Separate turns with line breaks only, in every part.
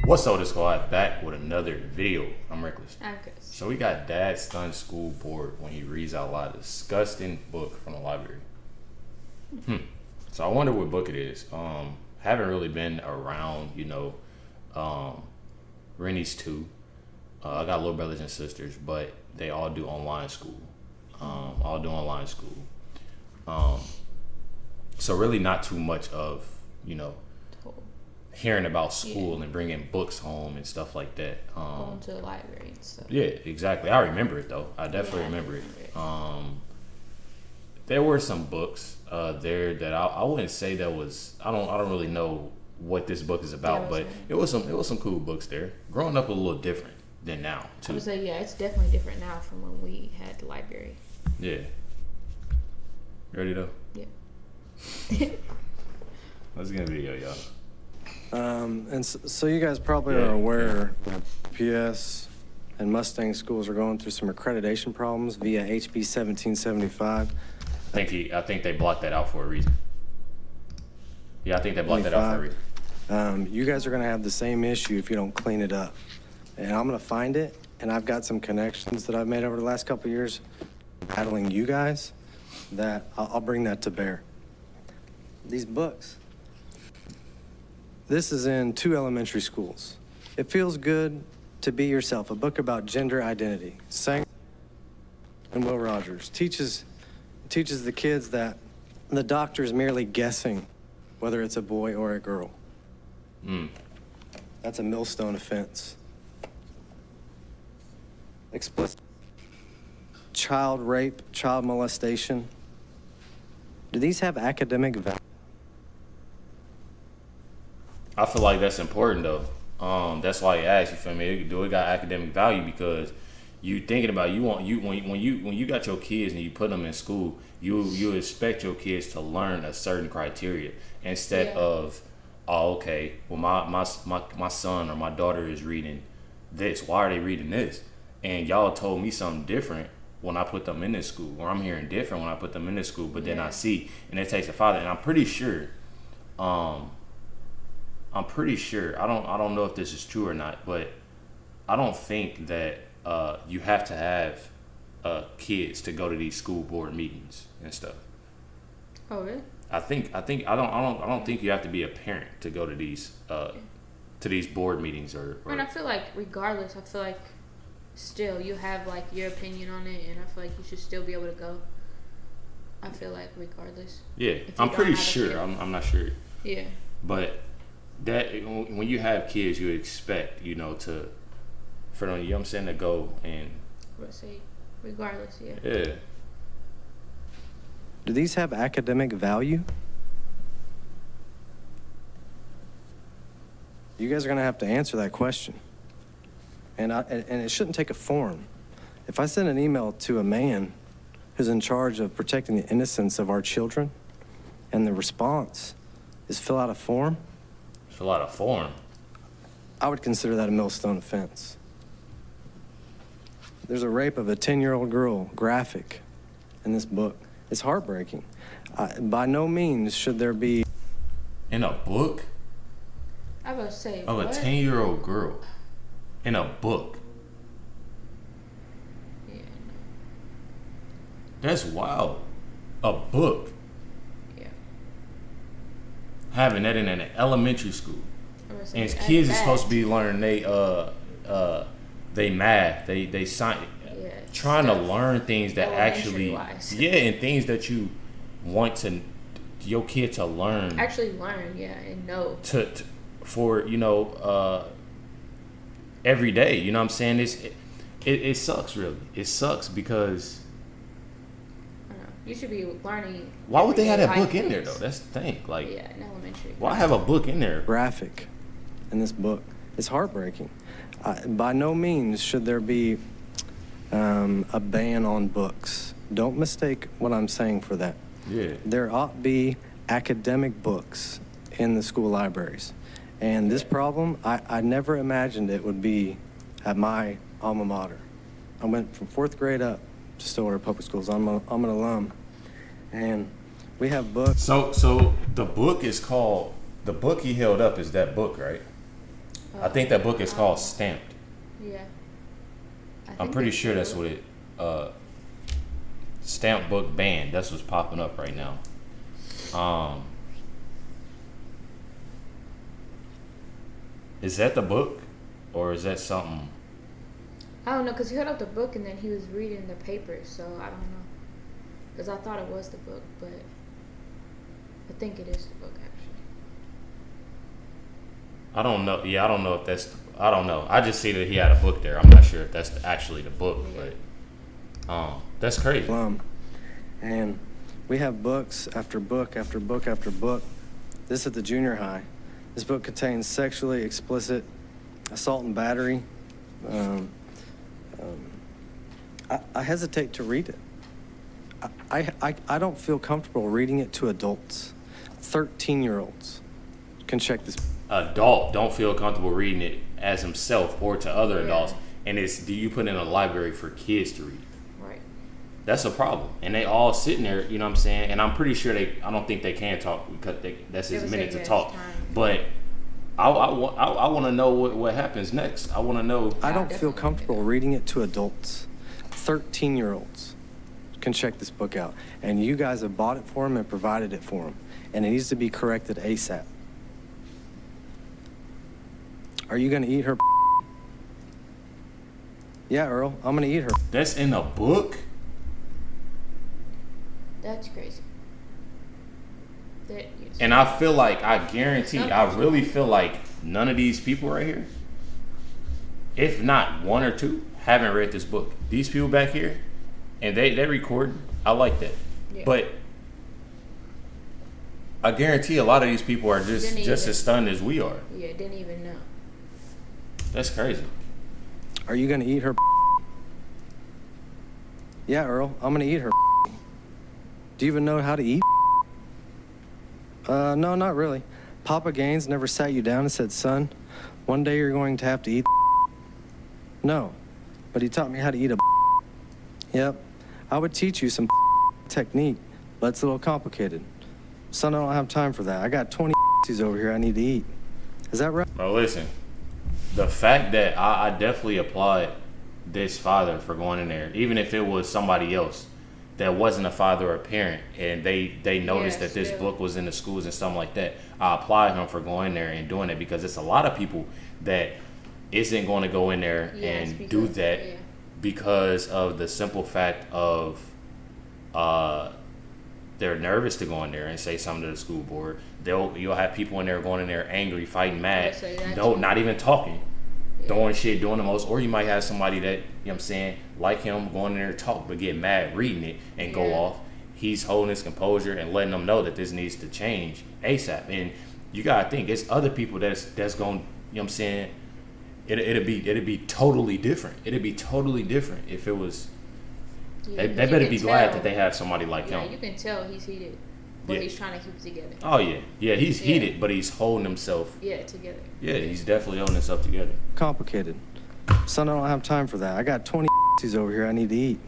What's up, this squad? Back with another video. I'm Recklezz.
Okay.
So we got Dad STUNS school board when he reads out loud a disgusting book from the library. So I wonder what book it is. Haven't really been around, Rennie's too. I got little brothers and sisters, but they all do online school. So really not too much of, hearing about school and bringing books home and stuff like that.
Going to the library and stuff.
Yeah, exactly. I remember it though. I definitely remember it. There were some books there that I wouldn't say that was. I don't really know what this book is about, but it was some cool books there. Growing up a little different than now too.
I would say it's definitely different now from when we had the library.
Yeah. Ready though?
Yeah.
Let's get a video, y'all.
So you guys probably are aware that PS and Mustang schools are going through some accreditation problems via HB 1775.
I think they blocked that out for a reason. Yeah, I think they blocked that out for a reason.
You guys are going to have the same issue if you don't clean it up. And I'm going to find it, and I've got some connections that I've made over the last couple of years battling you guys that I'll bring that to bear. These books. This is in 2 elementary schools. It Feels Good to Be Yourself, a book about gender identity. Sang and Will Rogers teaches the kids that the doctor is merely guessing whether it's a boy or a girl. That's a millstone offense. Explicit child rape, child molestation. Do these have academic value?
I feel like that's important though. That's why I asked, you feel me? Do it got academic value? Because you thinking about when you got your kids and you put them in school, you expect your kids to learn a certain criteria instead of, okay, well my son or my daughter is reading this. Why are they reading this? And y'all told me something different when I put them in this school, or I'm hearing different when I put them in this school. But then I see, and it takes a father, and I'm pretty sure. I don't know if this is true or not, but I don't think that you have to have kids to go to these school board meetings and stuff.
Oh really?
I don't think you have to be a parent to go to these board meetings or
And I feel like regardless, still you have like your opinion on it, and I feel like you should still be able to go. I feel like regardless.
Yeah, I'm pretty sure. I'm not sure.
Yeah.
But that when you have kids, you expect to for them, what I'm saying, to go and
Let's say regardless, yeah.
Yeah.
Do these have academic value? You guys are going to have to answer that question. And it shouldn't take a form. If I send an email to a man who's in charge of protecting the innocence of our children, and the response is fill out a form, I would consider that a millstone offense. There's a rape of a 10-year-old girl, graphic, in this book. It's heartbreaking. By no means should there be...
In a book?
I was say
of a 10-year-old girl. In a book.
Yeah.
That's wild. A book.
Yeah.
Having that in an elementary school. And kids are supposed to be learning they math, they science, trying to learn things that actually and things that you want your kid to learn,
and know
for every day. You know what I'm saying? It sucks, really. It sucks because
you should be learning.
Why would they have that book in there though? That's the thing. Like,
in elementary.
Why have a book in there?
Graphic in this book. It's heartbreaking. By no means should there be a ban on books. Don't mistake what I'm saying for that.
Yeah.
There ought to be academic books in the school libraries. And this problem, I never imagined it would be at my alma mater. I went from 4th grade up to Stillwater Public Schools. I'm an alum. And we have books.
So the book is called, the book he held up is that book, right? I think that book is called Stamped.
Yeah.
I'm pretty sure that's what it. Stamp book banned. That's what's popping up right now. Is that the book, or is that something?
I don't know, because he held up the book and then he was reading the paper, so I don't know. Because I thought it was the book, but I think it is the book, actually.
I don't know. Yeah, I don't know if that's. I don't know. I just see that he had a book there. I'm not sure if that's actually the book, but that's crazy.
And we have books after book after book after book. This is at the junior high. This book contains sexually explicit assault and battery. I hesitate to read it. I don't feel comfortable reading it to adults. 13-year-olds can check this.
Adult don't feel comfortable reading it as himself or to other adults, and it's, do you put in a library for kids to read?
Right.
That's a problem, and they all sitting there. You know what I'm saying? And I'm pretty sure I don't think they can talk because that's his minute to talk. But I want to know what happens next. I want to know.
I don't feel comfortable reading it to adults. 13-year-olds can check this book out. And you guys have bought it for them and provided it for them. And it needs to be corrected ASAP. Are you going to eat her? Yeah, Earl, I'm going to eat her.
That's in a book?
That's crazy.
And I feel like, I really feel like none of these people right here, if not one or two, haven't read this book. These people back here, and they record. I like that. Yeah. But I guarantee a lot of these people are just as stunned as we are.
Yeah, didn't even know.
That's crazy.
Are you going to eat her? Yeah, Earl, I'm going to eat her. Do you even know how to eat? No, not really. Papa Gaines never sat you down and said, son, one day you're going to have to eat. No, but he taught me how to eat a. Yep, I would teach you some technique, but it's a little complicated. Son, I don't have time for that. I got 20 over here I need to eat. Is that right?
Bro, listen, the fact that I definitely applaud this father for going in there, even if it was somebody else that wasn't a father or a parent, and they noticed that this book was in the schools and something like that. I applaud him for going there and doing it, because it's a lot of people that isn't going to go in there and do that because of the simple fact of they're nervous to go in there and say something to the school board. You'll have people in there going in there angry, fighting, mad, not even talking. Throwing shit, doing the most, or you might have somebody that, you know what I'm saying, like him, going in there to talk, but get mad reading it and go off. He's holding his composure and letting them know that this needs to change ASAP. And you gotta think, it's other people that's going, you know what I'm saying, it'd be totally different. It'd be totally different if it was, they better be glad that they have somebody like him.
Yeah, you can tell he's heated. But he's trying to keep it together.
Oh, yeah. Yeah, he's heated, but he's holding himself.
Yeah, together.
Yeah, he's definitely holding himself together.
Complicated. Son, I don't have time for that. I got 20 over here I need to eat.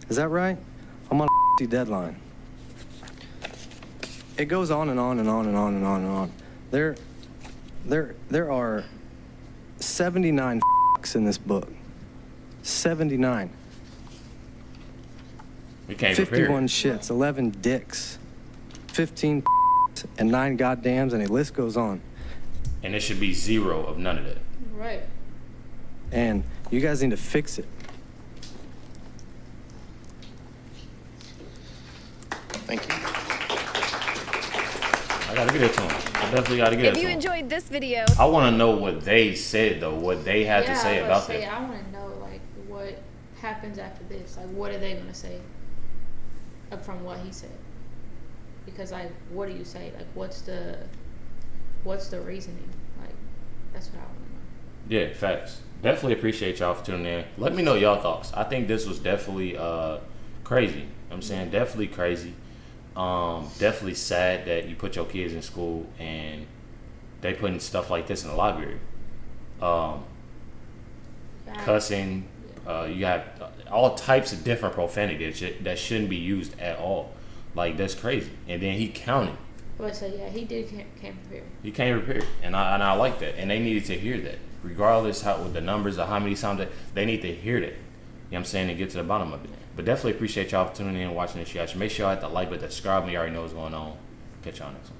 Is that right? I'm on a deadline. It goes on and on and on and on and on and on. There are 79 in this book. 79.
We can't
51 shits, 11 dicks. 15 and 9 goddams, and the list goes on.
And it should be 0 of none of that.
Right.
And you guys need to fix it.
Thank you.
I gotta get it to him. I definitely gotta get it to him.
If you enjoyed this video,
I want to know what they said, though, what they had to say about that.
I want to know, like, what happens after this. Like, what are they going to say from what he said? Because, like, what do you say? Like, what's the reasoning? Like, that's what I want to know.
Yeah, facts. Definitely appreciate y'all for tuning in. Let me know y'all thoughts. I think this was definitely crazy. I'm saying definitely crazy. Definitely sad that you put your kids in school and they putting stuff like this in the library. Cussing. You have all types of different profanity that shouldn't be used at all. Like, that's crazy. And then he counted.
Well, I say, yeah, he did came prepared.
He came prepared, and I like that, and they needed to hear that, regardless how with the numbers or how many times they need to hear that. You know what I'm saying, to get to the bottom of it. But definitely appreciate y'all for tuning in and watching this reaction. Make sure y'all hit the like button, subscribe, and you already know what's going on. Catch y'all next one.